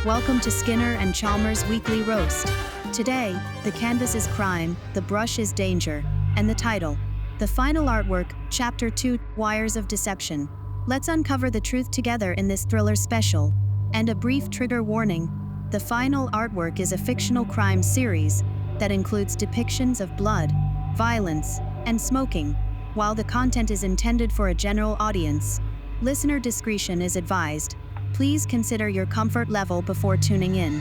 Welcome to Skinner and Chalmers' Weekly Roast. Today, the canvas is crime, the brush is danger, and the title, the final artwork, Chapter 2, Wires of Deception. Let's uncover the truth together in this thriller special. And a brief trigger warning, the final artwork is a fictional crime series that includes depictions of blood, violence, and smoking. While the content is intended for a general audience, listener discretion is advised. Please consider your comfort level before tuning in.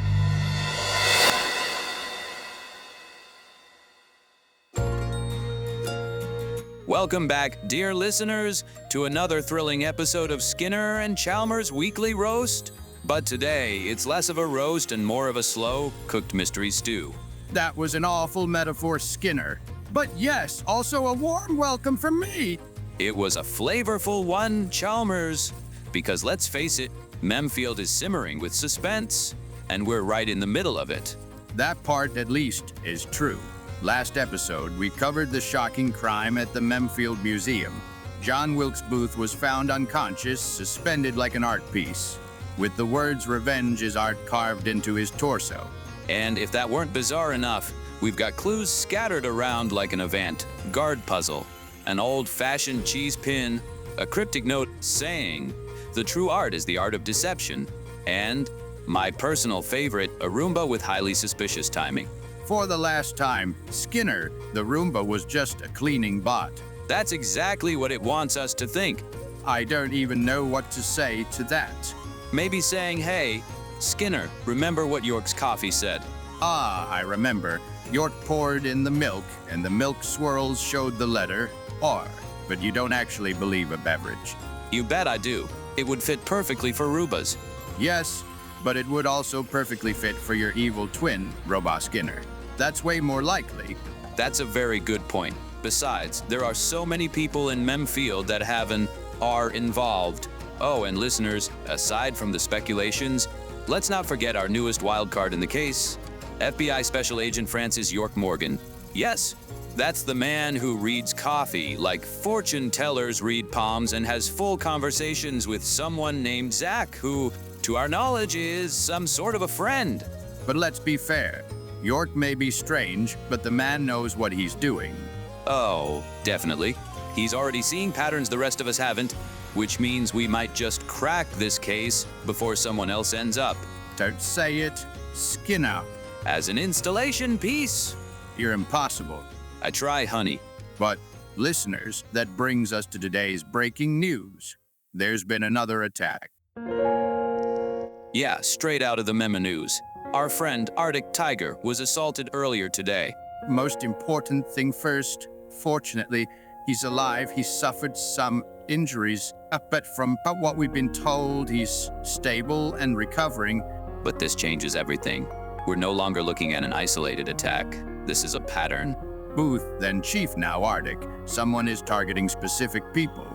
Welcome back, dear listeners, to another thrilling episode of Skinner and Chalmers' Weekly Roast. But today, it's less of a roast and more of a slow-cooked mystery stew. That was an awful metaphor, Skinner. But yes, also a warm welcome from me. It was a flavorful one, Chalmers. Because let's face it, Memefield is simmering with suspense, and we're right in the middle of it. That part, at least, is true. Last episode, we covered the shocking crime at the Memefield Museum. John Wilkes Booth was found unconscious, suspended like an art piece, with the words "revenge is art" carved into his torso. And if that weren't bizarre enough, we've got clues scattered around like an avant-garde puzzle, an old-fashioned cheese pin, a cryptic note saying, "The true art is the art of deception," and my personal favorite, a Roomba with highly suspicious timing. For the last time, Skinner, the Roomba was just a cleaning bot. That's exactly what it wants us to think. I don't even know what to say to that. Maybe saying, "Hey, Skinner, remember what York's coffee said?" Ah, I remember. York poured in the milk, and the milk swirls showed the letter R. But you don't actually believe a beverage. You bet I do. It would fit perfectly for Roobas. Yes, but it would also perfectly fit for your evil twin, Robot Skinner. That's way more likely. That's a very good point. Besides, there are so many people in Memefield that have an R involved. Oh, and listeners, aside from the speculations, let's not forget our newest wildcard in the case, FBI Special Agent Francis York Morgan. Yes, that's the man who reads coffee like fortune tellers read palms and has full conversations with someone named Zach, who, to our knowledge, is some sort of a friend. But let's be fair. York may be strange, but the man knows what he's doing. Oh, definitely. He's already seeing patterns the rest of us haven't, which means we might just crack this case before someone else ends up. Don't say it, Skinner. As an installation piece. You're impossible. I try, honey. But, listeners, that brings us to today's breaking news. There's been another attack. Yeah, straight out of the Meme News. Our friend ArticTiger was assaulted earlier today. Most important thing first, fortunately, he's alive. He suffered some injuries, but from what we've been told, he's stable and recovering. But this changes everything. We're no longer looking at an isolated attack. This is a pattern. Booth, then Chief now Arctic. Someone is targeting specific people.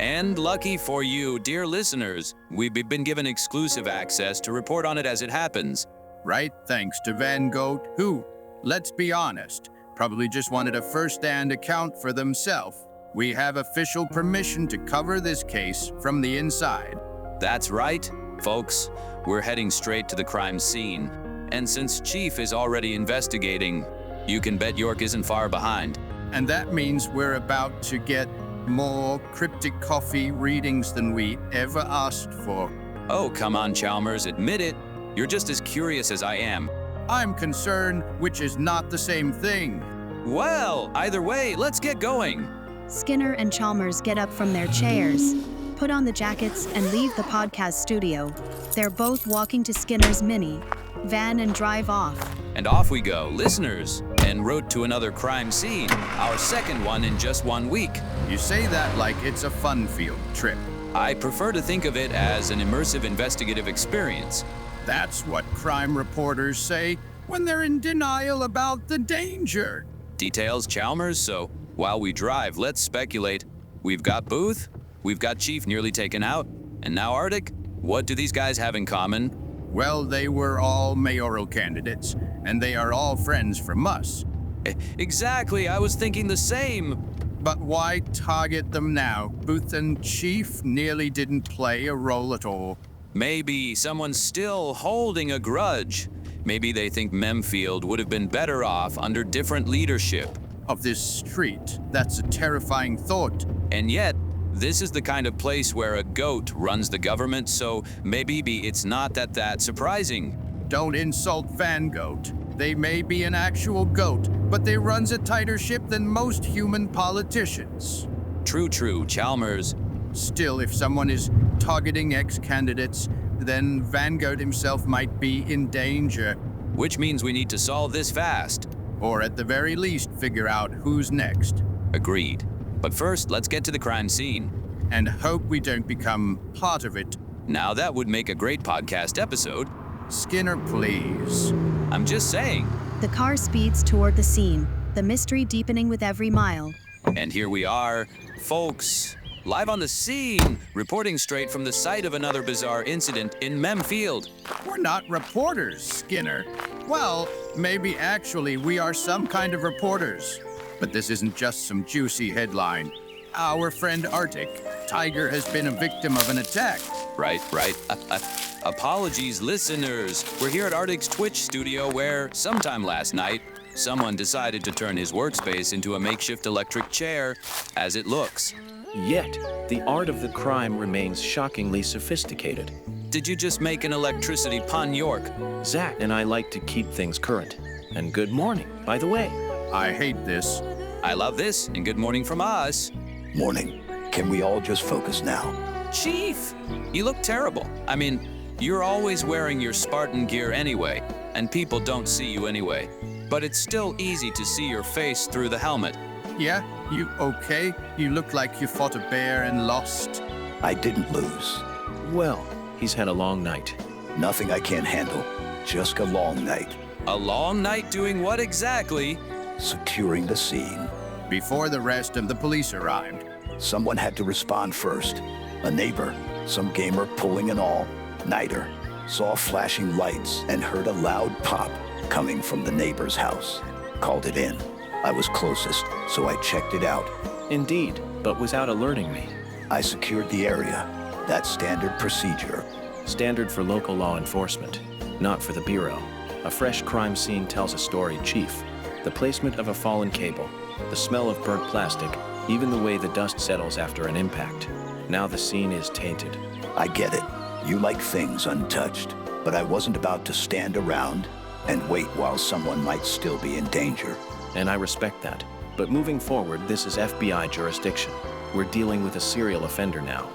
And lucky for you, dear listeners, we've been given exclusive access to report on it as it happens. Right, thanks to Van Gogh, who, let's be honest, probably just wanted a first-hand account for themselves. We have official permission to cover this case from the inside. That's right, folks. We're heading straight to the crime scene. And since Chief is already investigating, you can bet York isn't far behind. And that means we're about to get more cryptic coffee readings than we ever asked for. Oh, come on, Chalmers, admit it. You're just as curious as I am. I'm concerned, which is not the same thing. Well, either way, let's get going. Skinner and Chalmers get up from their chairs, put on the jackets, and leave the podcast studio. They're both walking to Skinner's mini van and drive off. And off we go, listeners, en route to another crime scene, our second one in just 1 week. You say that like it's a fun-filled trip. I prefer to think of it as an immersive investigative experience. That's what crime reporters say when they're in denial about the danger. Details, Chalmers, so while we drive, let's speculate. We've got Booth, we've got Chief nearly taken out, and now Arctic. What do these guys have in common? Well, they were all mayoral candidates, and they are all friends from us. Exactly, I was thinking the same. But why target them now? Booth and Chief nearly didn't play a role at all. Maybe someone's still holding a grudge. Maybe they think Memefield would have been better off under different leadership. Of this street, that's a terrifying thought. And yet, this is the kind of place where a goat runs the government, so maybe it's not that surprising. Don't insult Van Goat. They may be an actual goat, but they runs a tighter ship than most human politicians. True, Chalmers. Still, if someone is targeting ex-candidates, then Van Goat himself might be in danger. Which means we need to solve this fast. Or at the very least, figure out who's next. Agreed. But first, let's get to the crime scene. And hope we don't become part of it. Now that would make a great podcast episode. Skinner, please. I'm just saying. The car speeds toward the scene, the mystery deepening with every mile. And here we are, folks, live on the scene, reporting straight from the site of another bizarre incident in Memefield. We're not reporters, Skinner. Well, maybe actually we are some kind of reporters. But this isn't just some juicy headline. Our friend ArticTiger has been a victim of an attack. Right. Apologies, listeners. We're here at Arctic's Twitch studio where, sometime last night, someone decided to turn his workspace into a makeshift electric chair, as it looks. Yet, the art of the crime remains shockingly sophisticated. Did you just make an electricity pun, York? Zach and I like to keep things current. And good morning, by the way. I hate this. I love this, and good morning from us. Morning. Can we all just focus now? Chief, you look terrible. I mean, you're always wearing your Spartan gear anyway, and people don't see you anyway. But it's still easy to see your face through the helmet. Yeah? You okay? You look like you fought a bear and lost. I didn't lose. Well, he's had a long night. Nothing I can't handle. Just a long night. A long night doing what exactly? Securing the scene. Before the rest of the police arrived. Someone had to respond first. A neighbor, some gamer pulling an all-nighter, saw flashing lights and heard a loud pop coming from the neighbor's house. Called it in. I was closest, so I checked it out. Indeed, but without alerting me. I secured the area. That's standard procedure. Standard for local law enforcement, not for the Bureau. A fresh crime scene tells a story, Chief. The placement of a fallen cable, the smell of burnt plastic, even the way the dust settles after an impact. Now the scene is tainted. I get it. You like things untouched, but I wasn't about to stand around and wait while someone might still be in danger. And I respect that. But moving forward, this is FBI jurisdiction. We're dealing with a serial offender now.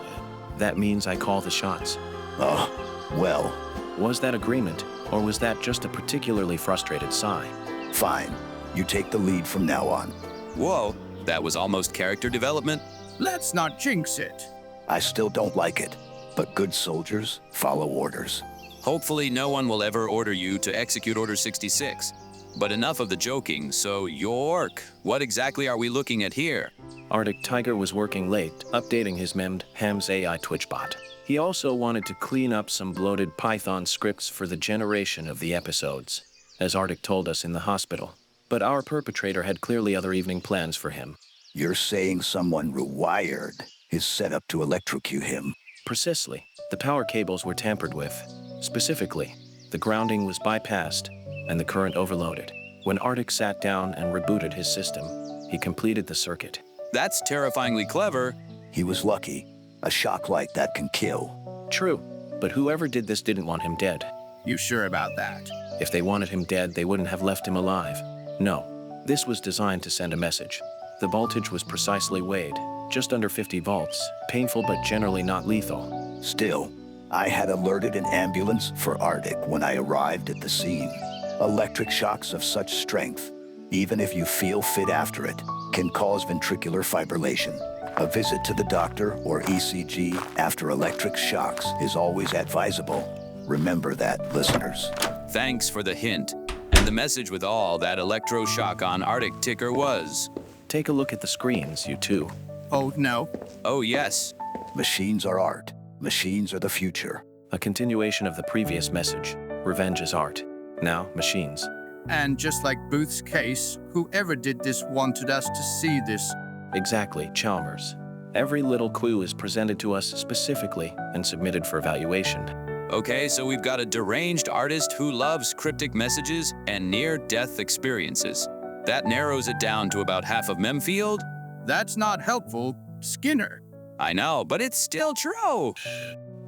That means I call the shots. Oh, well. Was that agreement, or was that just a particularly frustrated sigh? Fine. You take the lead from now on. Whoa, that was almost character development. Let's not jinx it. I still don't like it, but good soldiers follow orders. Hopefully no one will ever order you to execute Order 66. But enough of the joking, so York, what exactly are we looking at here? ArticTiger was working late, updating his memed Ham's AI Twitch bot. He also wanted to clean up some bloated Python scripts for the generation of the episodes, as Arctic told us in the hospital. But our perpetrator had clearly other evening plans for him. You're saying someone rewired his setup to electrocute him? Precisely. The power cables were tampered with. Specifically, the grounding was bypassed and the current overloaded. When Arctic sat down and rebooted his system, he completed the circuit. That's terrifyingly clever. He was lucky. A shock like that can kill. True, but whoever did this didn't want him dead. You sure about that? If they wanted him dead, they wouldn't have left him alive. No, this was designed to send a message. The voltage was precisely weighed, just under 50 volts, painful but generally not lethal. Still, I had alerted an ambulance for Arctic when I arrived at the scene. Electric shocks of such strength, even if you feel fit after it, can cause ventricular fibrillation. A visit to the doctor or ECG after electric shocks is always advisable. Remember that, listeners. Thanks for the hint. And the message with all that electroshock on ArticTiger was... Take a look at the screens, you two. Oh, no. Oh, yes. Machines are art. Machines are the future. A continuation of the previous message. Revenge is art. Now, machines. And just like Booth's case, whoever did this wanted us to see this. Exactly, Chalmers. Every little clue is presented to us specifically and submitted for evaluation. Okay, so we've got a deranged artist who loves cryptic messages and near-death experiences. That narrows it down to about half of Memefield. That's not helpful, Skinner. I know, but it's still true.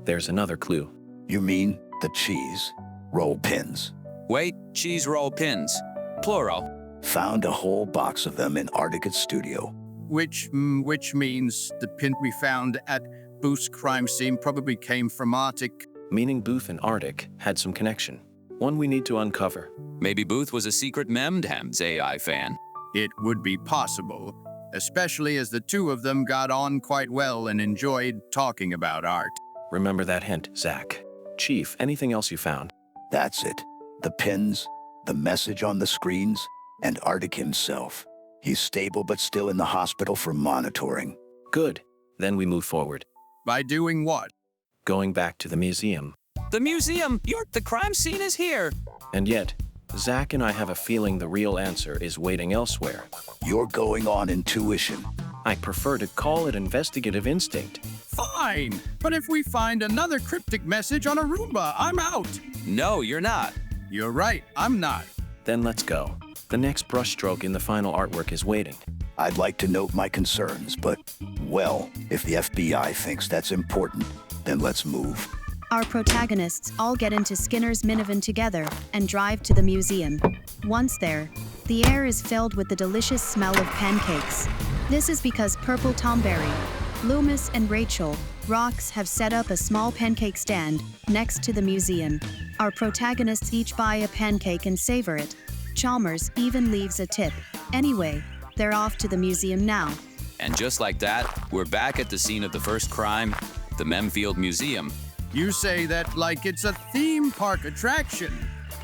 There's another clue. You mean the cheese roll pins? Wait, cheese roll pins. Plural. Found a whole box of them in Artic's studio. Which means the pin we found at Booth's crime scene probably came from Arctic. Meaning Booth and Arctic had some connection. One we need to uncover. Maybe Booth was a secret Memdham's AI fan. It would be possible, especially as the two of them got on quite well and enjoyed talking about art. Remember that hint, Zach. Chief, anything else you found? That's it. The pins, the message on the screens, and Artic himself. He's stable but still in the hospital for monitoring. Good. Then we move forward. By doing what? Going back to the museum. The museum! The crime scene is here! And yet, Zach and I have a feeling the real answer is waiting elsewhere. You're going on intuition. I prefer to call it investigative instinct. Fine, but if we find another cryptic message on a Roomba, I'm out. No, you're not. You're right, I'm not. Then let's go. The next brushstroke in the final artwork is waiting. I'd like to note my concerns, but, well, if the FBI thinks that's important, then let's move. Our protagonists all get into Skinner's minivan together and drive to the museum. Once there, the air is filled with the delicious smell of pancakes. This is because Purple Tomberry, Loomis, and Rachel Rocks have set up a small pancake stand next to the museum. Our protagonists each buy a pancake and savor it. Chalmers even leaves a tip. Anyway, they're off to the museum now. And just like that, we're back at the scene of the first crime, the Memefield Museum. You say that like it's a theme park attraction.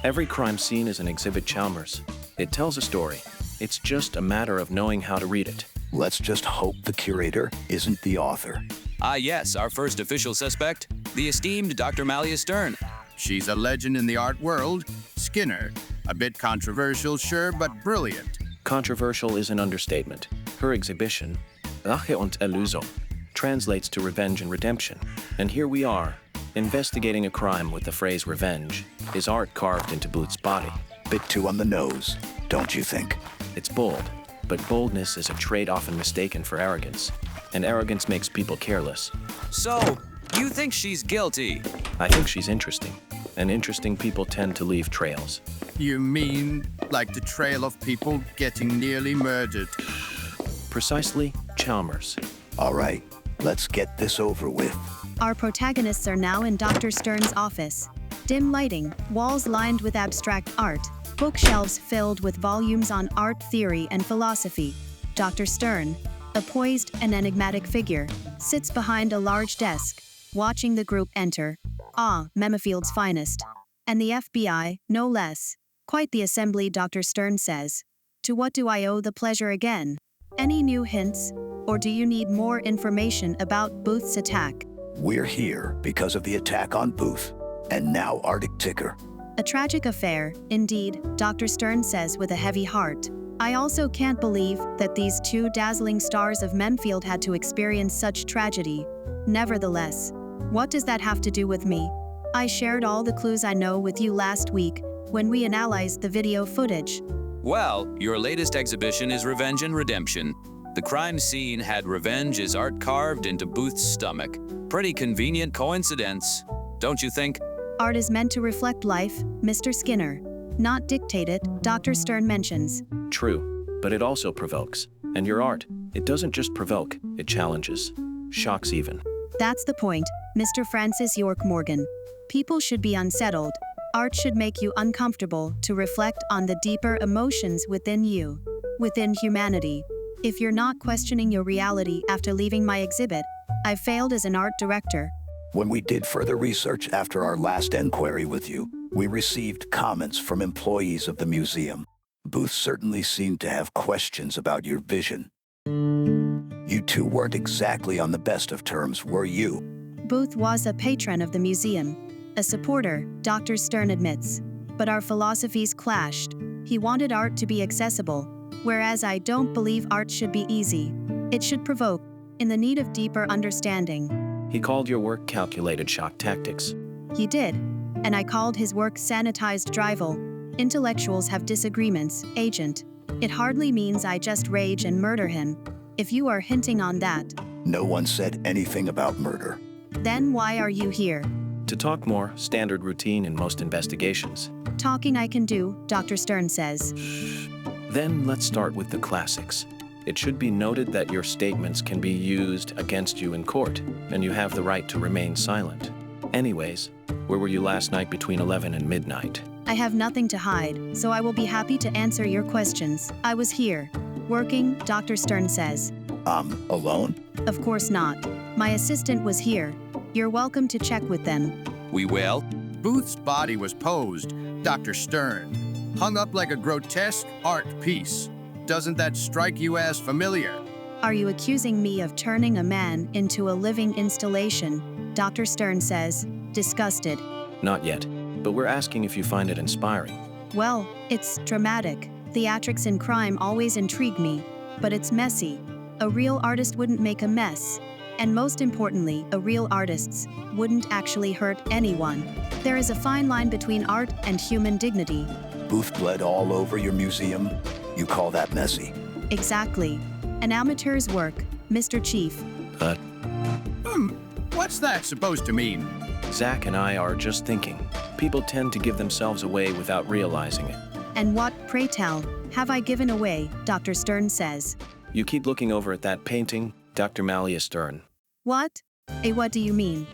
Every crime scene is an exhibit, Chalmers. It tells a story. It's just a matter of knowing how to read it. Let's just hope the curator isn't the author. Ah yes, our first official suspect, the esteemed Dr. Malia Stern. She's a legend in the art world, Skinner. A bit controversial, sure, but brilliant. Controversial is an understatement. Her exhibition, Rache und Erlösung, translates to revenge and redemption. And here we are, investigating a crime with the phrase revenge. Is art carved into Booth's body? Bit too on the nose, don't you think? It's bold, but boldness is a trait often mistaken for arrogance. And arrogance makes people careless. So, you think she's guilty? I think she's interesting. And interesting people tend to leave trails. You mean like the trail of people getting nearly murdered? Precisely, Chalmers. All right, let's get this over with. Our protagonists are now in Dr. Stern's office. Dim lighting, walls lined with abstract art, bookshelves filled with volumes on art theory and philosophy. Dr. Stern, a poised and enigmatic figure, sits behind a large desk, watching the group enter. Ah, Memefield's finest. And the FBI, no less. Quite the assembly, Dr. Stern says. To what do I owe the pleasure again? Any new hints? Or do you need more information about Booth's attack? We're here because of the attack on Booth, and now ArticTiger. A tragic affair, indeed, Dr. Stern says with a heavy heart. I also can't believe that these two dazzling stars of Memefield had to experience such tragedy. Nevertheless, what does that have to do with me? I shared all the clues I know with you last week when we analyzed the video footage. Well, your latest exhibition is Revenge and Redemption. The crime scene had revenge as art carved into Booth's stomach. Pretty convenient coincidence, don't you think? Art is meant to reflect life, Mr. Skinner. Not dictate it, Dr. Stern mentions. True, but it also provokes. And your art, it doesn't just provoke, it challenges. Shocks even. That's the point, Mr. Francis York Morgan. People should be unsettled. Art should make you uncomfortable to reflect on the deeper emotions within you, within humanity. If you're not questioning your reality after leaving my exhibit, I've failed as an art director. When we did further research after our last inquiry with you, we received comments from employees of the museum. Booth certainly seemed to have questions about your vision. You two weren't exactly on the best of terms, were you? Booth was a patron of the museum. A supporter, Dr. Stern admits. But our philosophies clashed. He wanted art to be accessible, whereas I don't believe art should be easy. It should provoke, in the need of deeper understanding. He called your work calculated shock tactics. He did. And I called his work sanitized drivel. Intellectuals have disagreements, Agent. It hardly means I just rage and murder him. If you are hinting on that, No one said anything about murder. then why are you here? To talk more, standard routine in most investigations. Talking I can do, Dr. Stern says. Then let's start with the classics. It should be noted that your statements can be used against you in court, and you have the right to remain silent. Anyways, where were you last night between 11 and midnight? I have nothing to hide, so I will be happy to answer your questions. I was here. Working, Dr. Stern says. Alone? Of course not. My assistant was here. You're welcome to check with them. We will. Booth's body was posed, Dr. Stern, hung up like a grotesque art piece. Doesn't that strike you as familiar? Are you accusing me of turning a man into a living installation? Dr. Stern says, disgusted. Not yet, but we're asking if you find it inspiring. Well, it's dramatic. Theatrics in crime always intrigue me, but it's messy. A real artist wouldn't make a mess. And most importantly, a real artist wouldn't actually hurt anyone. There is a fine line between art and human dignity. Booth bled all over your museum? You call that messy? Exactly. An amateur's work, Mr. Chief. But What's that supposed to mean? Zach and I are just thinking. People tend to give themselves away without realizing it. And what, pray tell, have I given away? Dr. Stern says. You keep looking over at that painting, Dr. Malia Stern. What? What do you mean?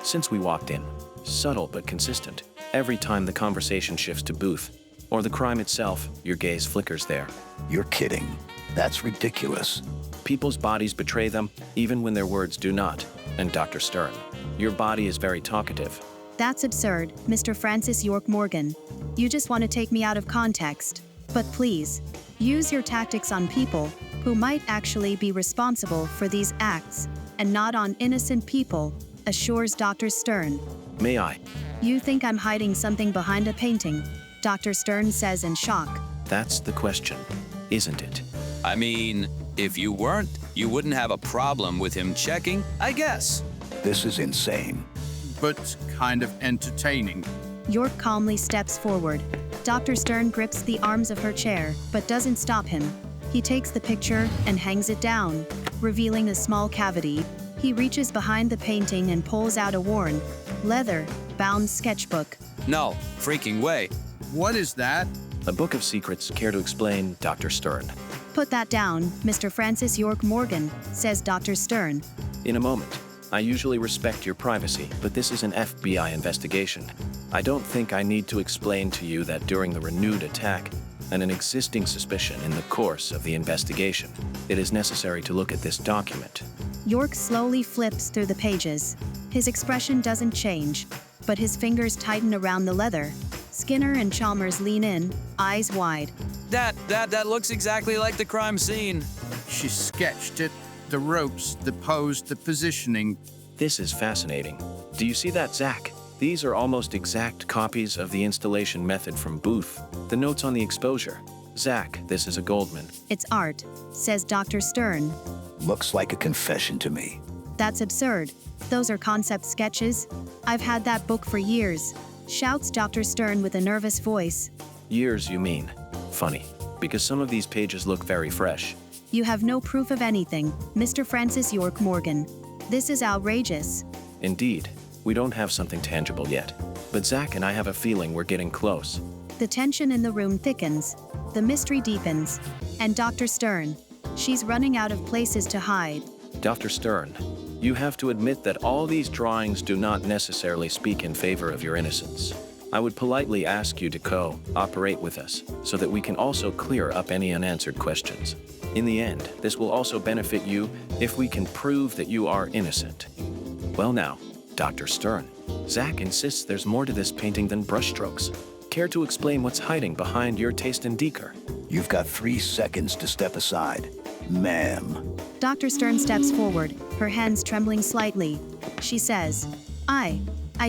Since we walked in, subtle but consistent. Every time the conversation shifts to Booth, or the crime itself, your gaze flickers there. You're kidding. That's ridiculous. People's bodies betray them, even when their words do not. And Dr. Stern, your body is very talkative. That's absurd, Mr. Francis York Morgan. You just want to take me out of context. But please, use your tactics on people who might actually be responsible for these acts, and not on innocent people, assures Dr. Stern. May I? You think I'm hiding something behind a painting? Dr. Stern says in shock. That's the question, isn't it? I mean, if you weren't, you wouldn't have a problem with him checking, I guess. This is insane. But kind of entertaining. York calmly steps forward. Dr. Stern grips the arms of her chair, but doesn't stop him. He takes the picture and hangs it down, revealing a small cavity. He reaches behind the painting and pulls out a worn, leather-bound sketchbook. No, freaking way. What is that? A book of secrets. Care to explain, Dr. Stern? Put that down, Mr. Francis York Morgan, says Dr. Stern. In a moment. I usually respect your privacy, but this is an FBI investigation. I don't think I need to explain to you that during the renewed attack and an existing suspicion in the course of the investigation, it is necessary to look at this document. York slowly flips through the pages. His expression doesn't change, but his fingers tighten around the leather. Skinner and Chalmers lean in, eyes wide. That looks exactly like the crime scene. She sketched it, the ropes, the pose, the positioning. This is fascinating. Do you see that, Zach? These are almost exact copies of the installation method from Booth. The notes on the exposure. Zach, this is a Goldman. It's art, says Dr. Stern. Looks like a confession to me. That's absurd. Those are concept sketches. I've had that book for years, shouts Dr. Stern with a nervous voice. Years, you mean? Funny, because some of these pages look very fresh. You have no proof of anything, Mr. Francis York Morgan. This is outrageous. Indeed, we don't have something tangible yet. But Zach and I have a feeling we're getting close. The tension in the room thickens. The mystery deepens. And Dr. Stern, she's running out of places to hide. Dr. Stern, you have to admit that all these drawings do not necessarily speak in favor of your innocence. I would politely ask you to cooperate with us so that we can also clear up any unanswered questions. In the end, this will also benefit you if we can prove that you are innocent. Well now, Dr. Stern, Zach insists there's more to this painting than brushstrokes. Care to explain what's hiding behind your taste in decor? You've got 3 seconds to step aside. Ma'am. Dr. Stern steps forward, her hands trembling slightly. She says, I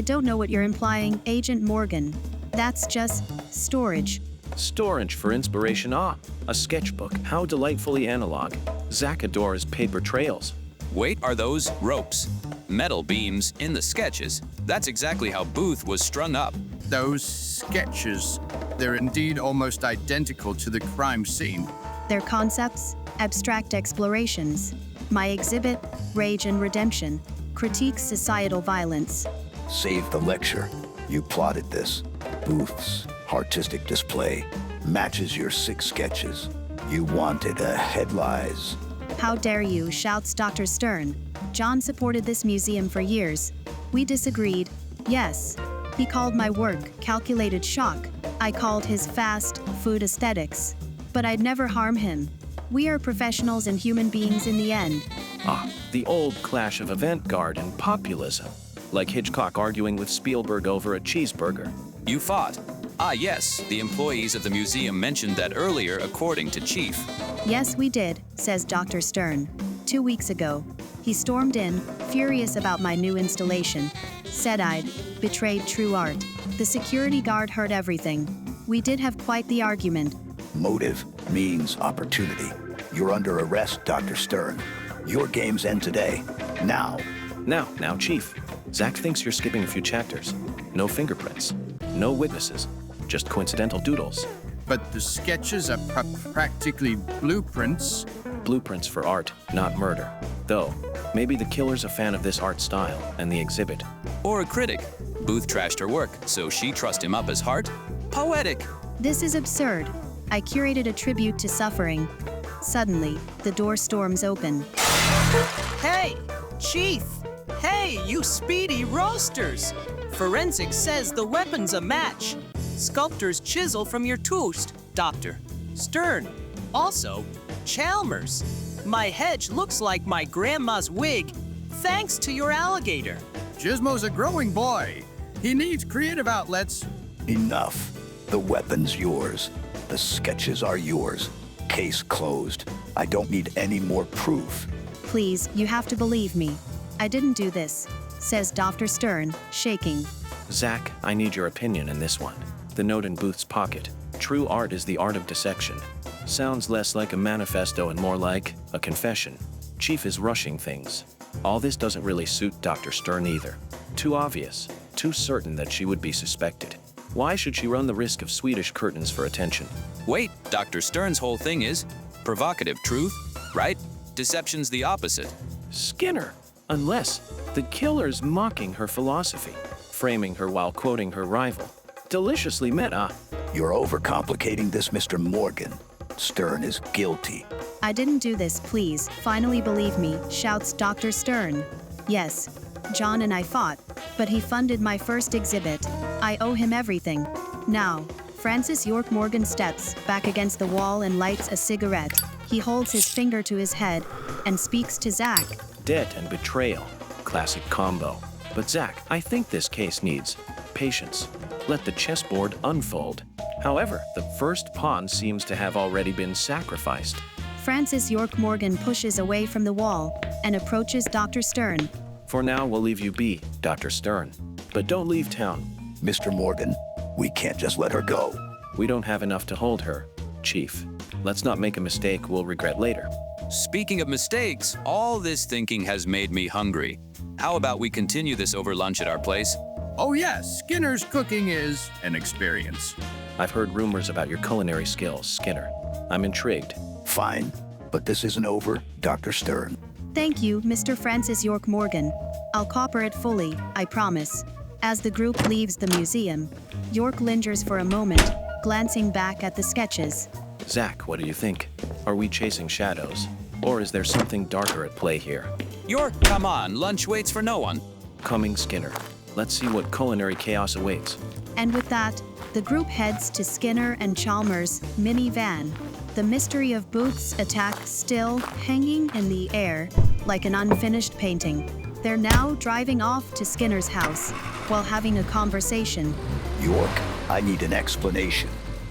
don't know what you're implying, Agent Morgan. That's just storage. Storage for inspiration. A sketchbook. How delightfully analog. Zach adores paper trails. Wait, are those ropes? metal beams in the sketches. That's exactly how Booth was strung up. Those sketches, they're indeed almost identical to the crime scene. Their concepts, abstract explorations. My exhibit, Rage and Redemption, critiques societal violence. Save the lecture. You plotted this. Booth's artistic display matches your 6 sketches. You wanted a headlines. How dare you, shouts Dr. Stern. John supported this museum for years. We disagreed. Yes. He called my work calculated shock. I called his fast food aesthetics. But I'd never harm him. We are professionals and human beings in the end. Ah, the old clash of avant-garde and populism. Like Hitchcock arguing with Spielberg over a cheeseburger. You fought. Ah, yes, the employees of the museum mentioned that earlier, according to Chief. Yes, we did, says Dr. Stern. 2 weeks ago, he stormed in, furious about my new installation. Said I'd betrayed true art. The security guard heard everything. We did have quite the argument. Motive means opportunity. You're under arrest, Dr. Stern. Your games end today. Now. Now, Chief. Zach thinks you're skipping a few chapters. No fingerprints. No witnesses. Just coincidental doodles. But the sketches are practically blueprints. Blueprints for art, not murder. Though, maybe the killer's a fan of this art style and the exhibit. Or a critic. Booth trashed her work, so she trussed him up as heart. Poetic. This is absurd. I curated a tribute to suffering. Suddenly, the door storms open. Hey, Chief! Hey, you speedy roasters! Forensics says the weapon's a match. Sculptor's chisel from your tooth, Dr. Stern. Also, Chalmers. My hedge looks like my grandma's wig, thanks to your alligator. Gizmo's a growing boy. He needs creative outlets. Enough. The weapon's yours. The sketches are yours. Case closed. I don't need any more proof. Please, you have to believe me. I didn't do this, says Dr. Stern, shaking. Zach, I need your opinion in this one. The note in Booth's pocket. True art is the art of dissection. Sounds less like a manifesto and more like a confession. Chief is rushing things. All this doesn't really suit Dr. Stern either. Too obvious. Too certain that she would be suspected. Why should she run the risk of Swedish curtains for attention? Wait, Dr. Stern's whole thing is provocative truth, right? Deception's the opposite. Skinner! Unless the killer's mocking her philosophy, framing her while quoting her rival. Deliciously meta. You're overcomplicating this, Mr. Morgan. Stern is guilty. I didn't do this, please. Finally believe me, shouts Dr. Stern. Yes, John and I fought, but he funded my first exhibit. I owe him everything. Now, Francis York Morgan steps back against the wall and lights a cigarette. He holds his finger to his head and speaks to Zach. Debt and betrayal. Classic combo. But Zach, I think this case needs patience. Let the chessboard unfold. However, the first pawn seems to have already been sacrificed. Francis York Morgan pushes away from the wall and approaches Dr. Stern. For now, we'll leave you be, Dr. Stern. But don't leave town. Mr. Morgan, we can't just let her go. We don't have enough to hold her, Chief. Let's not make a mistake we'll regret later. Speaking of mistakes, all this thinking has made me hungry. How about we continue this over lunch at our place? Oh yes, Skinner's cooking is an experience. I've heard rumors about your culinary skills, Skinner. I'm intrigued. Fine, but this isn't over, Dr. Stern. Thank you, Mr. Francis York Morgan. I'll cooperate fully, I promise. As the group leaves the museum, York lingers for a moment, glancing back at the sketches. Zach, what do you think? Are we chasing shadows? Or is there something darker at play here? York, come on, lunch waits for no one. Coming, Skinner. Let's see what culinary chaos awaits. And with that, the group heads to Skinner and Chalmers' minivan. The mystery of Booth's attack still hanging in the air like an unfinished painting. They're now driving off to Skinner's house while having a conversation. York, I need an explanation.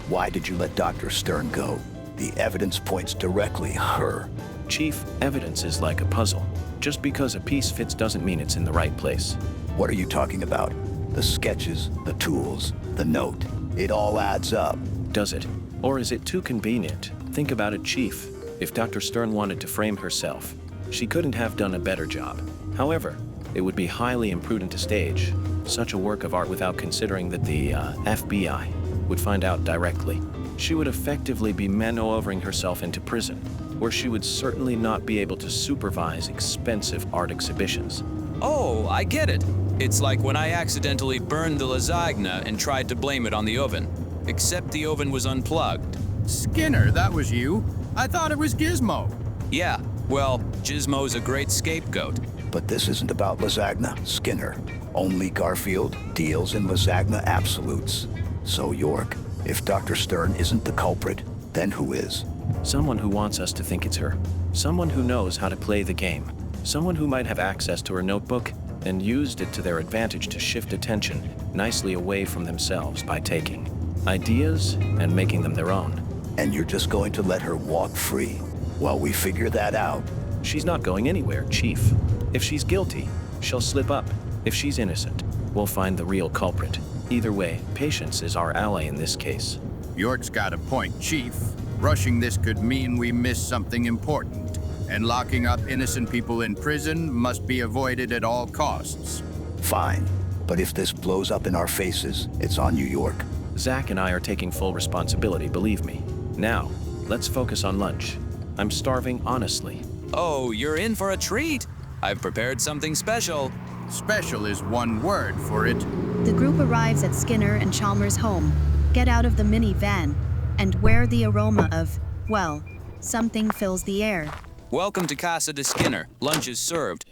Why did you let Dr. Stern go? The evidence points directly her. Chief, evidence is like a puzzle. Just because a piece fits doesn't mean it's in the right place. What are you talking about? The sketches, the tools, the note. It all adds up. Does it? Or is it too convenient? Think about it, Chief. If Dr. Stern wanted to frame herself, she couldn't have done a better job. However, It would be highly imprudent to stage such a work of art without considering that the FBI would find out directly. She would effectively be maneuvering herself into prison, where she would certainly not be able to supervise expensive art exhibitions. Oh, I get it. It's like when I accidentally burned the lasagna and tried to blame it on the oven. Except the oven was unplugged. Skinner, that was you. I thought it was Gizmo. Yeah, well, Gizmo's a great scapegoat. But this isn't about lasagna, Skinner. Only Garfield deals in lasagna absolutes. So, York, if Dr. Stern isn't the culprit, then who is? Someone who wants us to think it's her. Someone who knows how to play the game. Someone who might have access to her notebook and used it to their advantage to shift attention nicely away from themselves by taking ideas and making them their own. And you're just going to let her walk free while we figure that out? She's not going anywhere, Chief. If she's guilty, she'll slip up. If she's innocent, we'll find the real culprit. Either way, patience is our ally in this case. York's got a point, Chief. Rushing this could mean we miss something important, and locking up innocent people in prison must be avoided at all costs. Fine, but if this blows up in our faces, it's on you, York. Zach and I are taking full responsibility, believe me. Now, let's focus on lunch. I'm starving, honestly. Oh, you're in for a treat. I've prepared something special. Special is one word for it. The group arrives at Skinner and Chalmers' home, get out of the minivan, and where the aroma of, well, something fills the air. Welcome to Casa de Skinner. Lunch is served.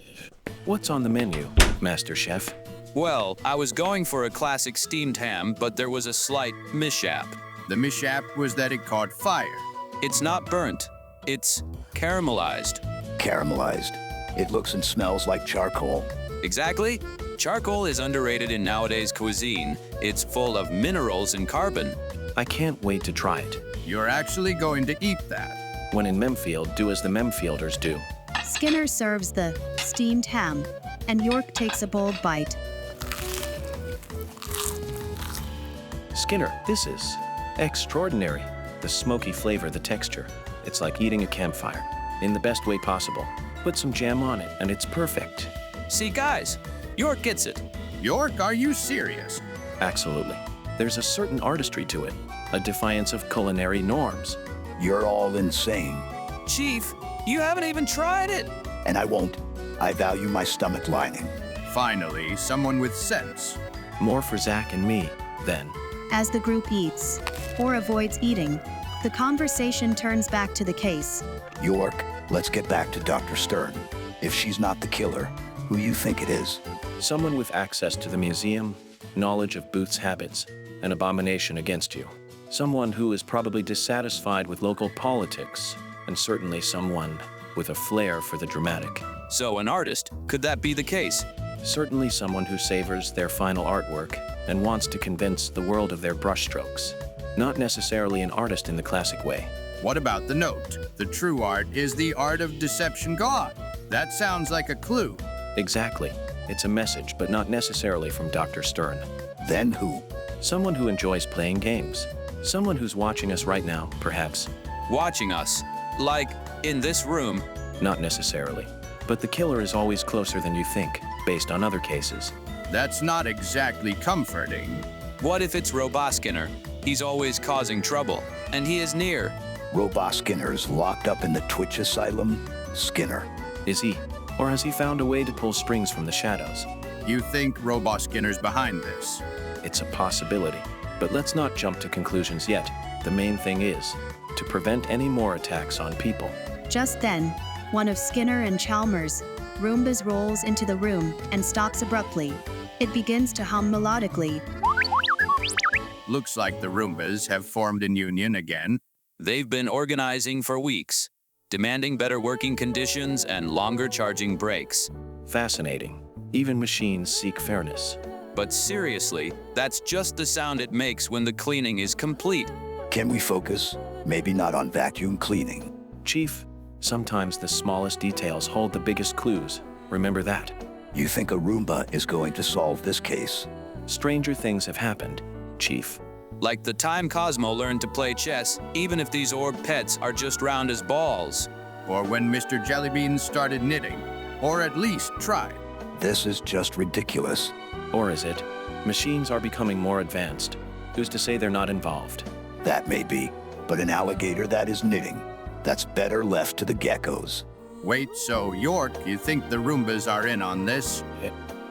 What's on the menu, Master Chef? Well, I was going for a classic steamed ham, but there was a slight mishap. The mishap was that it caught fire. It's not burnt. It's caramelized. Caramelized. It looks and smells like charcoal. Exactly. Charcoal is underrated in nowadays cuisine. It's full of minerals and carbon. I can't wait to try it. You're actually going to eat that. When in Memefield, do as the Memefielders do. Skinner serves the steamed ham, and York takes a bold bite. Skinner, this is extraordinary. The smoky flavor, the texture. It's like eating a campfire, in the best way possible. Put some jam on it, and it's perfect. See, guys, York gets it. York, are you serious? Absolutely. There's a certain artistry to it, a defiance of culinary norms. You're all insane. Chief, you haven't even tried it. And I won't. I value my stomach lining. Finally, someone with sense. More for Zach and me, then. As the group eats, or avoids eating, the conversation turns back to the case. York, let's get back to Dr. Stern. If she's not the killer, who you think it is? Someone with access to the museum, knowledge of Booth's habits, an abomination against you. Someone who is probably dissatisfied with local politics, and certainly someone with a flair for the dramatic. So an artist, could that be the case? Certainly someone who savors their final artwork and wants to convince the world of their brushstrokes. Not necessarily an artist in the classic way. What about the note? The true art is the art of deception gone. That sounds like a clue. Exactly. It's a message, but not necessarily from Dr. Stern. Then who? Someone who enjoys playing games. Someone who's watching us right now, perhaps. Watching us? Like, in this room? Not necessarily. But the killer is always closer than you think, based on other cases. That's not exactly comforting. What if it's Robot Skinner? He's always causing trouble, and he is near. Robot Skinner's locked up in the Twitch Asylum? Skinner. Is he? Or has he found a way to pull strings from the shadows? You think Robot Skinner's behind this? It's a possibility. But let's not jump to conclusions yet. The main thing is to prevent any more attacks on people. Just then, one of Skinner and Chalmers' Roombas rolls into the room and stops abruptly. It begins to hum melodically. Looks like the Roombas have formed in union again. They've been organizing for weeks, demanding better working conditions and longer charging breaks. Fascinating. Even machines seek fairness. But seriously, that's just the sound it makes when the cleaning is complete. Can we focus? Maybe not on vacuum cleaning. Chief, sometimes the smallest details hold the biggest clues. Remember that. You think a Roomba is going to solve this case? Stranger things have happened, Chief. Like the time Cosmo learned to play chess, even if these orb pets are just round as balls. Or when Mr. Jellybean started knitting. Or at least tried. This is just ridiculous. Or is it? Machines are becoming more advanced. Who's to say they're not involved? That may be, but an alligator that is knitting, that's better left to the geckos. Wait, so York, you think the Roombas are in on this?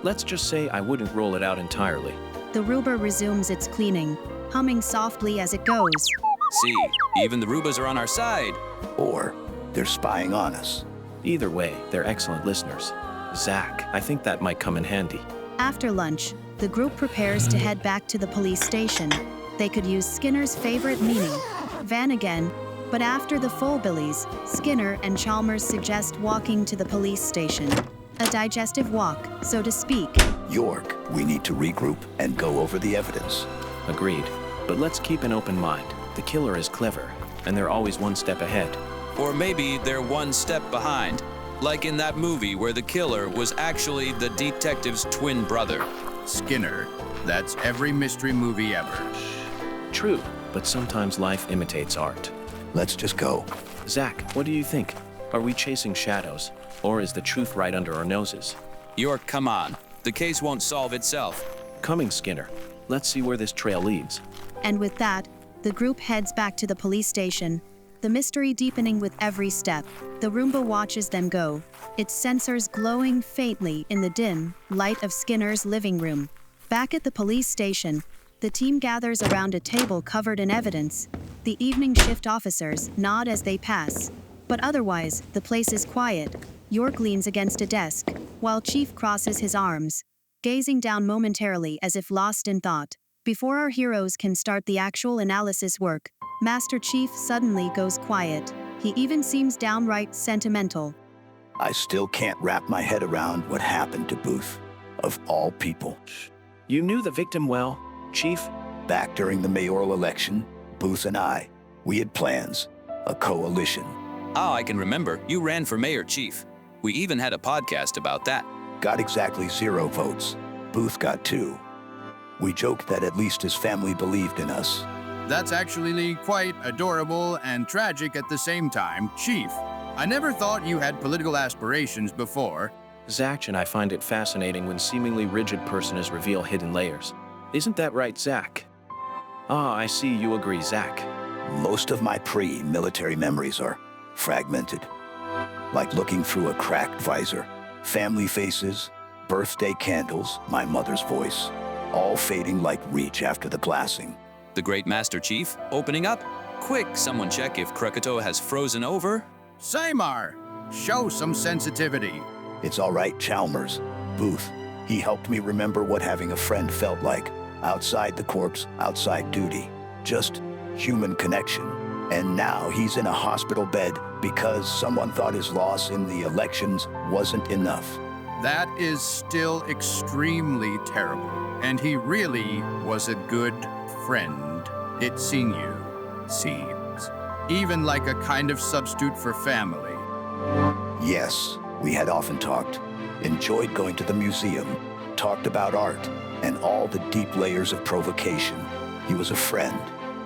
Let's just say I wouldn't rule it out entirely. The Roomba resumes its cleaning, humming softly as it goes. See, even the Rubas are on our side. Or they're spying on us. Either way, they're excellent listeners. Zach, I think that might come in handy. After lunch, the group prepares to head back to the police station. They could use Skinner's favorite meaning, van again, but after the Fullbillies, Skinner and Chalmers suggest walking to the police station. A digestive walk, so to speak. York, we need to regroup and go over the evidence. Agreed. But let's keep an open mind. The killer is clever, and they're always one step ahead. Or maybe they're one step behind. Like in that movie where the killer was actually the detective's twin brother. Skinner, that's every mystery movie ever. True, but sometimes life imitates art. Let's just go. Zach, what do you think? Are we chasing shadows, or is the truth right under our noses? York, come on. The case won't solve itself. Coming, Skinner. Let's see where this trail leads. And with that, the group heads back to the police station, the mystery deepening with every step. The Roomba watches them go, its sensors glowing faintly in the dim light of Skinner's living room. Back at the police station, the team gathers around a table covered in evidence. The evening shift officers nod as they pass, but otherwise, the place is quiet. York leans against a desk, while Chief crosses his arms, gazing down momentarily as if lost in thought. Before our heroes can start the actual analysis work, Master Chief suddenly goes quiet. He even seems downright sentimental. I still can't wrap my head around what happened to Booth, of all people. You knew the victim well, Chief? Back during the mayoral election, Booth and I, we had plans, a coalition. Oh, I can remember. You ran for mayor, Chief. We even had a podcast about that. Got exactly 0 votes. Booth got 2. We joked that at least his family believed in us. That's actually quite adorable and tragic at the same time. Chief, I never thought you had political aspirations before. Zach and I find it fascinating when seemingly rigid personas reveal hidden layers. Isn't that right, Zach? Ah, I see you agree, Zach. Most of my pre-military memories are fragmented. Like looking through a cracked visor. Family faces, birthday candles, my mother's voice, all fading like reach after the glassing. The great Master Chief, opening up. Quick, someone check if Krakatoa has frozen over. Samar, show some sensitivity. It's all right, Chalmers. Booth, he helped me remember what having a friend felt like. Outside the corpse, outside duty. Just human connection. And now he's in a hospital bed because someone thought his loss in the elections wasn't enough. That is still extremely terrible. And he really was a good friend. It seems. Even like a kind of substitute for family. Yes, we had often talked. Enjoyed going to the museum. Talked about art and all the deep layers of provocation. He was a friend.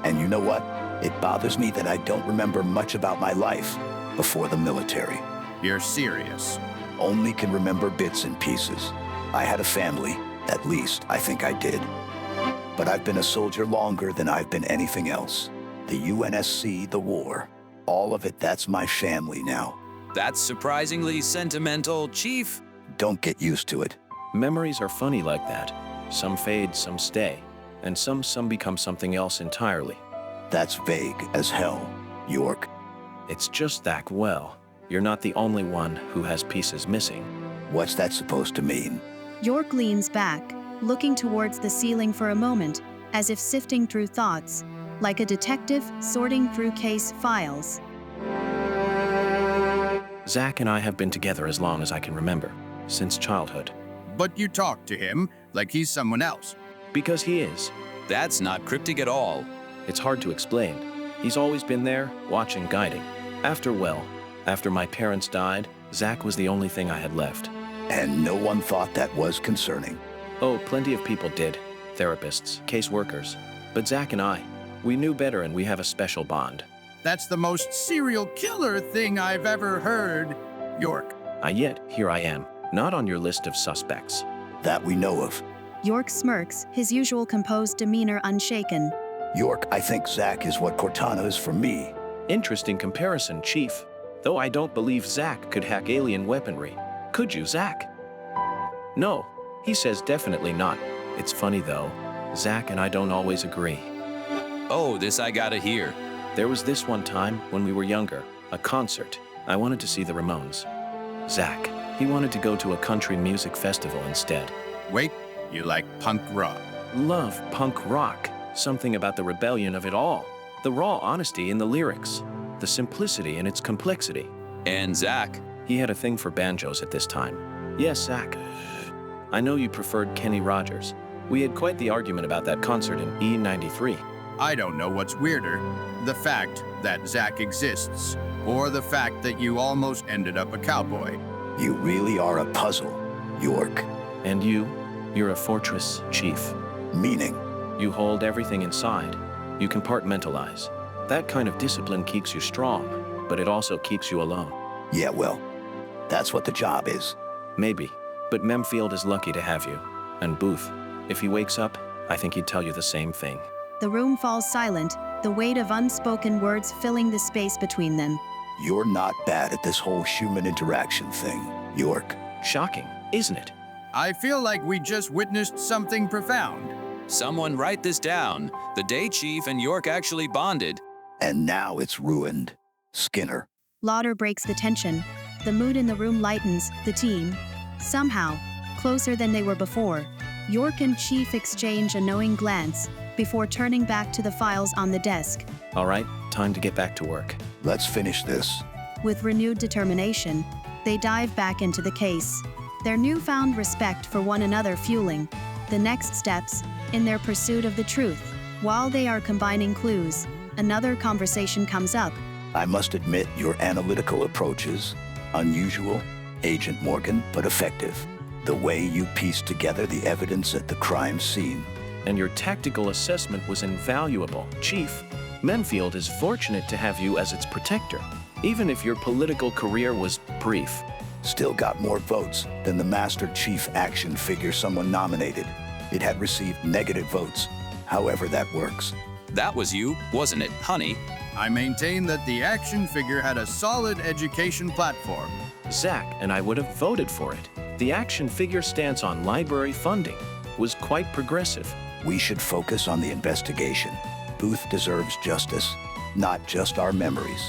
And you know what? It bothers me that I don't remember much about my life before the military. You're serious? Only can remember bits and pieces. I had a family, at least I think I did. But I've been a soldier longer than I've been anything else. The UNSC, the war, all of it, that's my family now. That's surprisingly sentimental, Chief. Don't get used to it. Memories are funny like that. Some fade, some stay, and some become something else entirely. That's vague as hell, York. It's just that, well, you're not the only one who has pieces missing. What's that supposed to mean? York leans back, looking towards the ceiling for a moment, as if sifting through thoughts, like a detective sorting through case files. Zach and I have been together as long as I can remember, since childhood. But you talk to him like he's someone else. Because he is. That's not cryptic at all. It's hard to explain. He's always been there, watching, guiding. After my parents died, Zach was the only thing I had left. And no one thought that was concerning. Oh, plenty of people did. Therapists, caseworkers. But Zach and I, we knew better and we have a special bond. That's the most serial killer thing I've ever heard, York. Yet, here I am, Not on your list of suspects. That we know of. York smirks, his usual composed demeanor unshaken. York, I think Zach is what Cortana is for me. Interesting comparison, Chief. Though I don't believe Zach could hack alien weaponry. Could you, Zach? No, he says definitely not. It's funny though, Zach and I don't always agree. Oh, this I gotta hear. There was this one time when we were younger, a concert. I wanted to see the Ramones. Zach, he wanted to go to a country music festival instead. Wait, you like punk rock? Love punk rock. Something about the rebellion of it all. The raw honesty in the lyrics. The simplicity in its complexity. And Zach? He had a thing for banjos at this time. Yes, Zach. I know you preferred Kenny Rogers. We had quite the argument about that concert in E93. I don't know what's weirder, the fact that Zach exists, or the fact that you almost ended up a cowboy. You really are a puzzle, York. And you're a fortress, Chief. Meaning? You hold everything inside. You compartmentalize. That kind of discipline keeps you strong, but it also keeps you alone. Yeah, well, that's what the job is. Maybe, but Memefield is lucky to have you. And Booth, if he wakes up, I think he'd tell you the same thing. The room falls silent, the weight of unspoken words filling the space between them. You're not bad at this whole human interaction thing, York. Shocking, isn't it? I feel like we just witnessed something profound. Someone write this down. The day Chief and York actually bonded. And now it's ruined. Skinner. Lauder breaks the tension. The mood in the room lightens, the team, somehow, closer than they were before. York and Chief exchange a knowing glance before turning back to the files on the desk. All right, time to get back to work. Let's finish this. With renewed determination, they dive back into the case, their newfound respect for one another fueling the next steps in their pursuit of the truth. While they are combining clues, another conversation comes up. I must admit your analytical approach is unusual, Agent Morgan, but effective. The way you pieced together the evidence at the crime scene. And your tactical assessment was invaluable, Chief. Memefield is fortunate to have you as its protector, even if your political career was brief. Still got more votes than the Master Chief action figure someone nominated. It had received negative votes, however that works. That was you, wasn't it, honey? I maintain that the action figure had a solid education platform. Zach and I would have voted for it. The action figure stance on library funding was quite progressive. We should focus on the investigation. Booth deserves justice, not just our memories.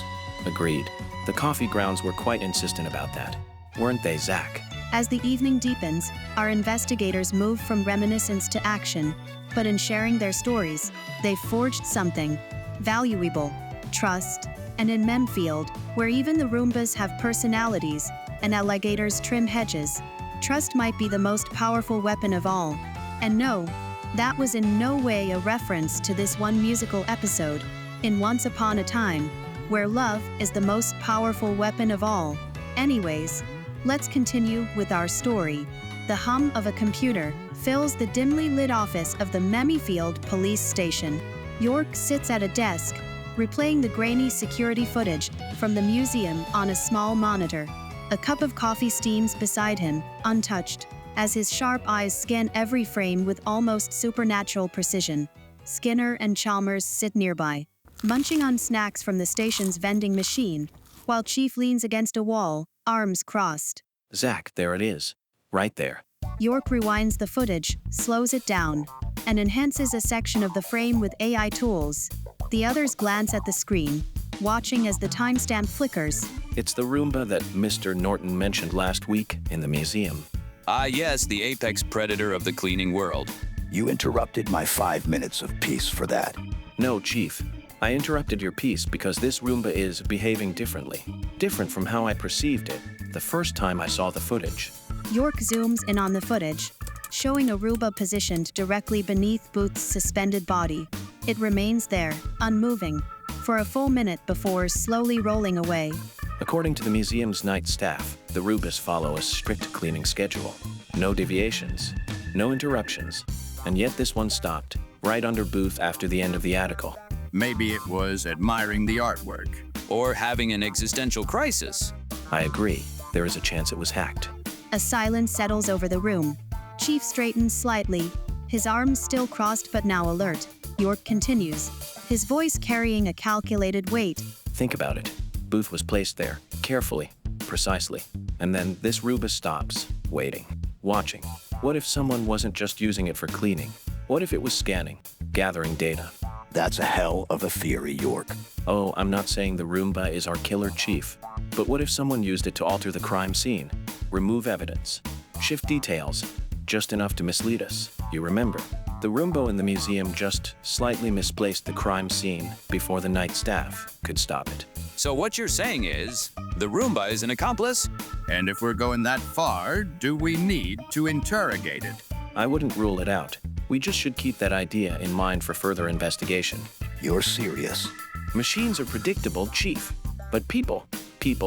Agreed. The coffee grounds were quite insistent about that. Weren't they, Zach? As the evening deepens, our investigators move from reminiscence to action, but in sharing their stories, they've forged something valuable, trust, and in Memefield, where even the Roombas have personalities and alligators trim hedges, trust might be the most powerful weapon of all. And no, that was in no way a reference to this one musical episode in Once Upon a Time, where love is the most powerful weapon of all. Anyways, let's continue with our story. The hum of a computer fills the dimly lit office of the Memefield police station. York sits at a desk, replaying the grainy security footage from the museum on a small monitor. A cup of coffee steams beside him, untouched, as his sharp eyes scan every frame with almost supernatural precision. Skinner and Chalmers sit nearby, munching on snacks from the station's vending machine, while Chief leans against a wall, arms crossed. Zach, there it is. Right there. York rewinds the footage, slows it down, and enhances a section of the frame with AI tools. The others glance at the screen, watching as the timestamp flickers. It's the Roomba that Mr. Norton mentioned last week in the museum. Ah, yes, the apex predator of the cleaning world. You interrupted my 5 minutes of peace for that. No, Chief. I interrupted your piece because this Roomba is behaving differently. Different from how I perceived it the first time I saw the footage. York zooms in on the footage, showing a Roomba positioned directly beneath Booth's suspended body. It remains there, unmoving, for a full minute before slowly rolling away. According to the museum's night staff, the Roobas follow a strict cleaning schedule. No deviations, no interruptions, and yet this one stopped, right under Booth after the end of the article. Maybe it was admiring the artwork. Or having an existential crisis. I agree. There is a chance it was hacked. A silence settles over the room. Chief straightens slightly, his arms still crossed but now alert. York continues, his voice carrying a calculated weight. Think about it. Booth was placed there, carefully, precisely. And then this Ruba stops, waiting, watching. What if someone wasn't just using it for cleaning? What if it was scanning, gathering data? That's a hell of a theory, York. Oh, I'm not saying the Roomba is our killer chief. But what if someone used it to alter the crime scene? Remove evidence, shift details, just enough to mislead us. You remember, the Roomba in the museum just slightly misplaced the crime scene before the night staff could stop it. So what you're saying is, the Roomba is an accomplice? And if we're going that far, do we need to interrogate it? I wouldn't rule it out. We just should keep that idea in mind for further investigation. You're serious. Machines are predictable, Chief. But people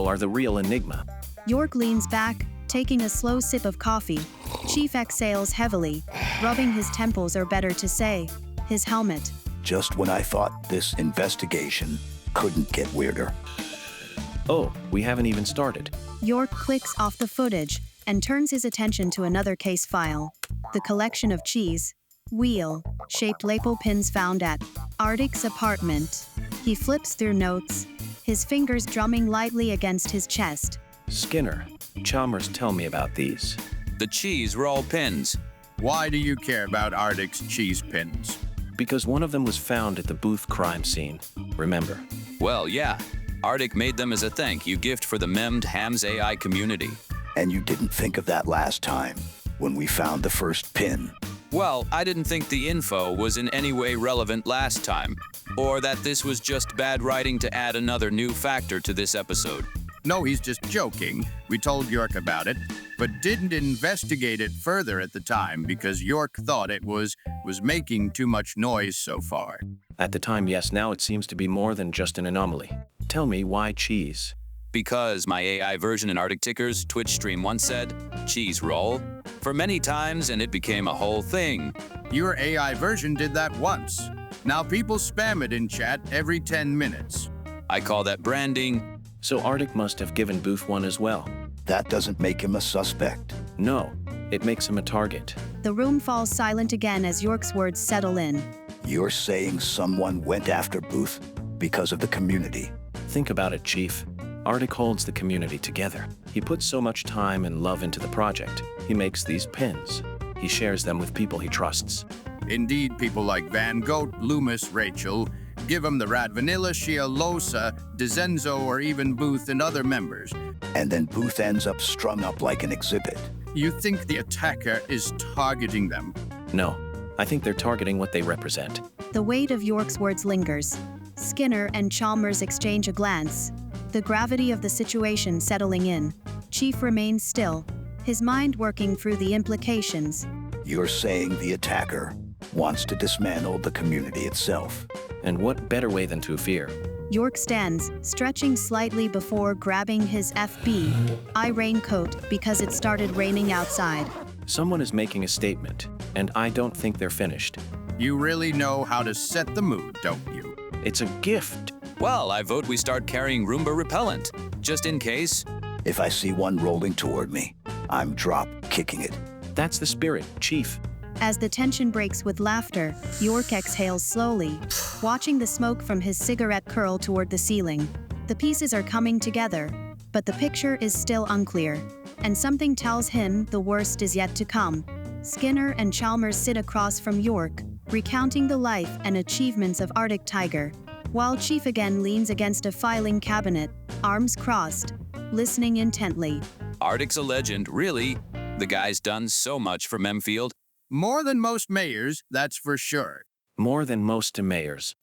are the real enigma. York leans back, taking a slow sip of coffee. Chief exhales heavily, rubbing his temples, or better to say, his helmet. Just when I thought this investigation couldn't get weirder. Oh, we haven't even started. York clicks off the footage and turns his attention to another case file. The collection of cheese, wheel-shaped lapel pins found at Arctic's apartment. He flips through notes, his fingers drumming lightly against his chest. Skinner, Chalmers, tell me about these. The cheese roll pins. Why do you care about Arctic's cheese pins? Because one of them was found at the Booth crime scene, remember? Well, yeah. Arctic made them as a thank you gift for the Memed Hams AI community. And you didn't think of that last time, when we found the first pin. Well, I didn't think the info was in any way relevant last time, or that this was just bad writing to add another new factor to this episode. No, he's just joking. We told York about it, but didn't investigate it further at the time because York thought it was making too much noise so far. At the time, yes. Now it seems to be more than just an anomaly. Tell me, why cheese? Because my AI version in ArticTiger's Twitch stream once said, cheese roll, for many times, and it became a whole thing. Your AI version did that once. Now people spam it in chat every 10 minutes. I call that branding. So Arctic must have given Booth one as well. That doesn't make him a suspect. No, it makes him a target. The room falls silent again as York's words settle in. You're saying someone went after Booth because of the community. Think about it, Chief. Arctic holds the community together. He puts so much time and love into the project. He makes these pins. He shares them with people he trusts. Indeed, people like Van Goat, Loomis, Rachel, give him the Rad Vanilla, Shia Losa, Dezenzo, or even Booth and other members. And then Booth ends up strung up like an exhibit. You think the attacker is targeting them? No, I think they're targeting what they represent. The weight of York's words lingers. Skinner and Chalmers exchange a glance, the gravity of the situation settling in. Chief remains still, his mind working through the implications. You're saying the attacker wants to dismantle the community itself. And what better way than to fear? York stands, stretching slightly before grabbing his FBI raincoat because it started raining outside. Someone is making a statement, and I don't think they're finished. You really know how to set the mood, don't you? It's a gift. Well, I vote we start carrying Roomba repellent, just in case. If I see one rolling toward me, I'm drop kicking it. That's the spirit, Chief. As the tension breaks with laughter, York exhales slowly, watching the smoke from his cigarette curl toward the ceiling. The pieces are coming together, but the picture is still unclear, and something tells him the worst is yet to come. Skinner and Chalmers sit across from York, recounting the life and achievements of ArticTiger, while Chief again leans against a filing cabinet, arms crossed, listening intently. Arctic's a legend, really. The guy's done so much for Memefield. More than most mayors, that's for sure. More than most mayors.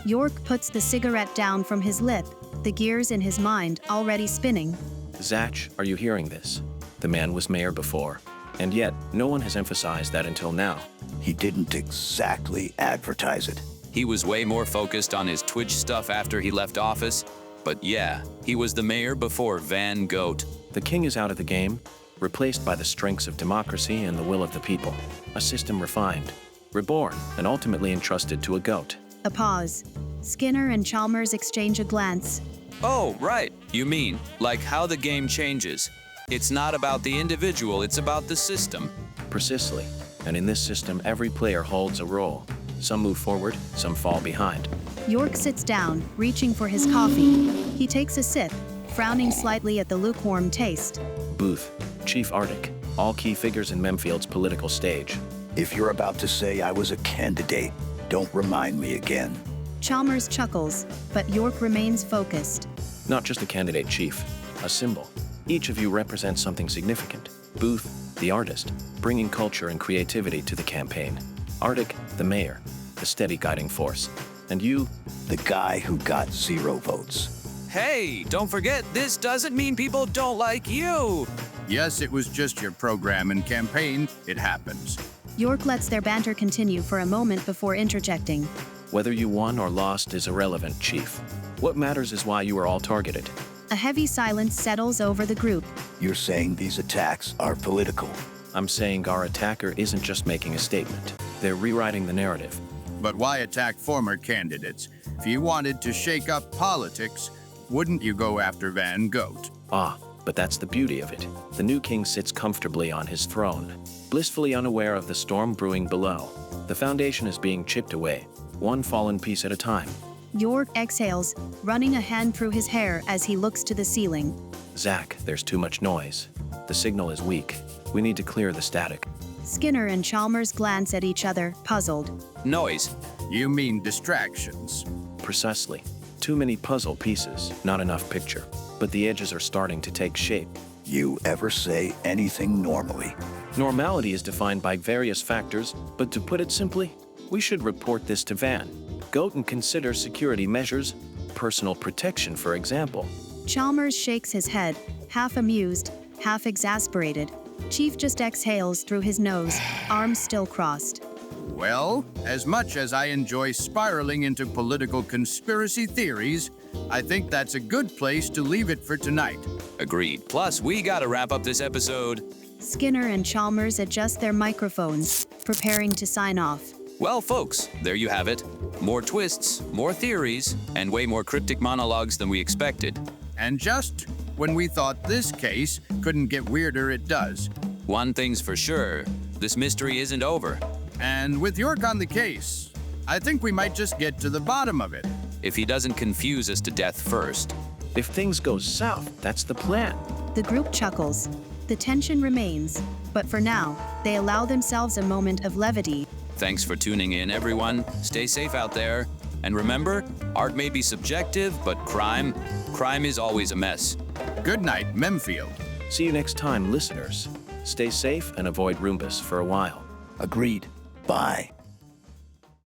York puts the cigarette down from his lip, the gears in his mind already spinning. Zach, are you hearing this? The man was mayor before, and yet no one has emphasized that until now. He didn't exactly advertise it. He was way more focused on his Twitch stuff after he left office. But yeah, he was the mayor before Van Goat. The king is out of the game, replaced by the strengths of democracy and the will of the people. A system refined, reborn, and ultimately entrusted to a goat. A pause. Skinner and Chalmers exchange a glance. Oh, right. You mean, like how the game changes. It's not about the individual, it's about the system. Precisely. And in this system, every player holds a role. Some move forward, some fall behind. York sits down, reaching for his coffee. He takes a sip, frowning slightly at the lukewarm taste. Booth, Chief Arctic, all key figures in Memefield's political stage. If you're about to say I was a candidate, don't remind me again. Chalmers chuckles, but York remains focused. Not just a candidate, Chief, a symbol. Each of you represents something significant. Booth, the artist, bringing culture and creativity to the campaign. Arctic, the mayor, the steady guiding force. And you, The guy who got 0 votes. Hey, don't forget, this doesn't mean people don't like you. Yes, it was just your program and campaign. It happens. York lets their banter continue for a moment before interjecting. whether you won or lost is irrelevant, Chief. What matters is why you were all targeted. A heavy silence settles over the group. You're saying these attacks are political. I'm saying our attacker isn't just making a statement. They're rewriting the narrative. But why attack former candidates? If you wanted to shake up politics, wouldn't you go after Van Goat? Ah, but that's the beauty of it. The new king sits comfortably on his throne, blissfully unaware of the storm brewing below. The foundation is being chipped away, one fallen piece at a time. York exhales, running a hand through his hair as he looks to the ceiling. Zach, there's too much noise. The signal is weak. We need to clear the static. Skinner and Chalmers glance at each other, puzzled. Noise. You mean distractions. Precisely. Too many puzzle pieces, not enough picture. But the edges are starting to take shape. You ever say anything normally? Normality is defined by various factors, but to put it simply, we should report this to Van Goat and consider security measures, personal protection, for example. Chalmers shakes his head, half amused, half exasperated. Chief just exhales through his nose, arms still crossed. Well, as much as I enjoy spiraling into political conspiracy theories, I think that's a good place to leave it for tonight. Agreed. Plus, we gotta wrap up this episode. Skinner and Chalmers adjust their microphones, preparing to sign off. Well, folks, there you have it. More twists, more theories, and way more cryptic monologues than we expected. And just when we thought this case couldn't get weirder, it does. One thing's for sure, this mystery isn't over. And with York on the case, I think we might just get to the bottom of it. If he doesn't confuse us to death first. If things go south, that's the plan. The group chuckles. The tension remains, but for now, they allow themselves a moment of levity. Thanks for tuning in, everyone. Stay safe out there. And remember, art may be subjective, but crime is always a mess. Good night, Memefield. See you next time, listeners. Stay safe and avoid Roombus for a while. Agreed. Bye.